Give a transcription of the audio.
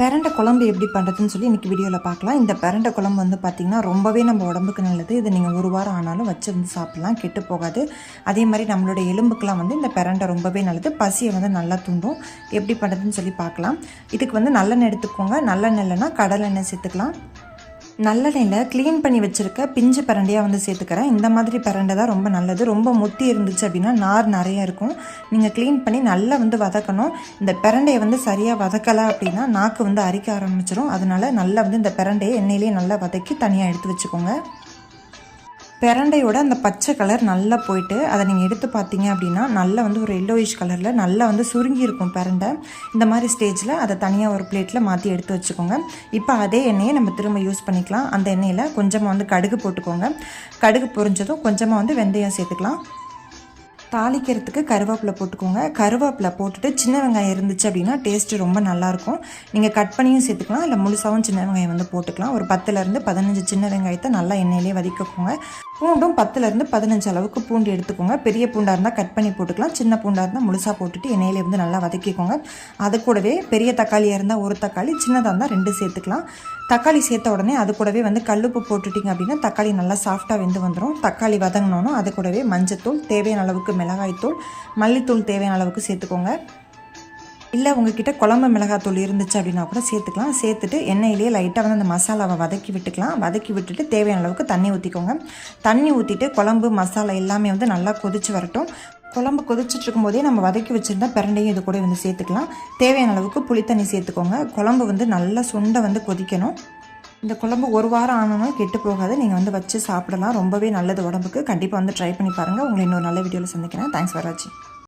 பிரண்டை குழம்பு எப்படி பண்ணுறதுன்னு சொல்லி இன்றைக்கி வீடியோவில் பார்க்கலாம். இந்த பிரண்டை குழம்பு வந்து பார்த்திங்கன்னா ரொம்பவே நம்ம உடம்புக்கு நல்லது. இது நீங்கள் ஒரு வாரம் ஆனாலும் வச்சு வந்து சாப்பிட்லாம், கெட்டு போகாது. அதே மாதிரி நம்மளுடைய எலும்புக்கெலாம் வந்து இந்த பிரண்டை ரொம்பவே நல்லது. பசியை வந்து நல்லா தூண்டும். எப்படி பண்ணுறதுன்னு சொல்லி பார்க்கலாம். இதுக்கு வந்து நல்லெண்ணெய் எடுத்துக்கோங்க. நல்லெண்ணெய் இல்லைன்னா கடலெண்ணெய் சேர்த்துக்கலாம். நல்லெண்ணெயில் க்ளீன் பண்ணி வச்சுருக்க பிஞ்சு பிரண்டையாக வந்து சேர்த்துக்கிறேன். இந்த மாதிரி பிரண்டை தான் ரொம்ப நல்லது. ரொம்ப முத்தி இருந்துச்சு அப்படின்னா நார் நிறையா இருக்கும். நீங்கள் க்ளீன் பண்ணி நல்லா வந்து வதக்கணும். இந்த பிரண்டையை வந்து சரியாக வதக்கலை அப்படின்னா நாக்கு வந்து அரிக்க ஆரம்பிச்சிடும். அதனால் நல்லா வந்து இந்த பிரண்டையை எண்ணெயிலேயே நல்லா வதக்கி தனியாக எடுத்து வச்சுக்கோங்க. பிரண்டையோட அந்த பச்சை கலர் நல்லா போயிட்டு அதை நீங்கள் எடுத்து பார்த்தீங்க அப்படின்னா நல்லா வந்து ஒரு எல்லோயிஷ் கலரில் நல்லா வந்து சுருங்கி இருக்கும் பிரண்டை. இந்த மாதிரி ஸ்டேஜில் அதை தனியாக ஒரு பிளேட்டில் மாற்றி எடுத்து வச்சுக்கோங்க. இப்போ அதே எண்ணெயை நம்ம திரும்ப யூஸ் பண்ணிக்கலாம். அந்த எண்ணெயில் கொஞ்சமாக வந்து கடுகு போட்டுக்கோங்க. கடுகு பொரிஞ்சதும் கொஞ்சமாக வந்து வெந்தயம் சேர்த்துக்கலாம். தாளிக்கிறதுக்கு கருவேப்பிலை போட்டுக்கோங்க. கருவேப்பிலை போட்டுட்டு சின்ன வெங்காயம் இருந்துச்சு அப்படின்னா டேஸ்ட்டு ரொம்ப நல்லாயிருக்கும். நீங்கள் கட் பண்ணியும் சேர்த்துக்கலாம், இல்லை முழுசாகவும் சின்ன வெங்காயம் வந்து போட்டுக்கலாம். ஒரு 10லேருந்து 15 சின்ன வெங்காயத்தை நல்லா எண்ணெயிலே வதக்கிக்கோங்க. பூண்டும் 10லேருந்து 15 அளவுக்கு பூண்டு எடுத்துக்கோங்க. பெரிய பூண்டாக இருந்தால் கட் பண்ணி போட்டுக்கலாம். சின்ன பூண்டாக இருந்தால் முழுசாக போட்டுட்டு எண்ணெயிலே வந்து நல்லா வதக்கிக்கோங்க. அது கூடவே பெரிய தக்காளியாக இருந்தால் ஒரு தக்காளி, சின்னதாக இருந்தால் 2 சேர்த்துக்கலாம். தக்காளி சேர்த்த உடனே அது கூடவே வந்து கல்லுப்பு போட்டுட்டிங்க அப்படின்னா தக்காளி நல்லா சாஃப்டாக வெந்து வந்துடும். தக்காளி வதங்கினோன்னா அது கூடவே மஞ்சத்தூள், தேவையான அளவுக்கு மிளகாய்த்தூள், மல்லித்தூள் தேவையான அளவுக்கு சேர்த்துக்கோங்க. இல்லை உங்ககிட்ட குழம்பு மிளகாத்தூள் இருந்துச்சு அப்படின்னா கூட சேர்த்துக்கலாம். சேர்த்துட்டு எண்ணெயிலேயே லைட்டாக வந்து அந்த மசாலாவை வதக்கி விட்டுக்கலாம். வதக்கி விட்டுட்டு தேவையான அளவுக்கு தண்ணி ஊற்றிக்கோங்க. தண்ணி ஊற்றிட்டு குழம்பு மசாலா எல்லாமே வந்து நல்லா கொதித்து வரட்டும். குழம்பு கொதிச்சுட்டு இருக்கும்போதே நம்ம வதக்கி வச்சுருந்தா பிரண்டையும் இது கூட வந்து சேர்த்துக்கலாம். தேவையான அளவுக்கு புளி தண்ணி சேர்த்துக்கோங்க. குழம்பு வந்து நல்லா சுண்டை வந்து கொதிக்கணும். இந்த குழம்பு ஒரு வாரம் ஆனாலும் கெட்டு போகாது. நீங்கள் வந்து வச்சு சாப்பிடலாம். ரொம்பவே நல்லது உடம்புக்கு. கண்டிப்பாக வந்து ட்ரை பண்ணி பாருங்கள். உங்களை இன்னொரு நல்ல வீடியோவில் சந்திக்கிறேன். தேங்க்ஸ் ஃபார் வாட்சிங்.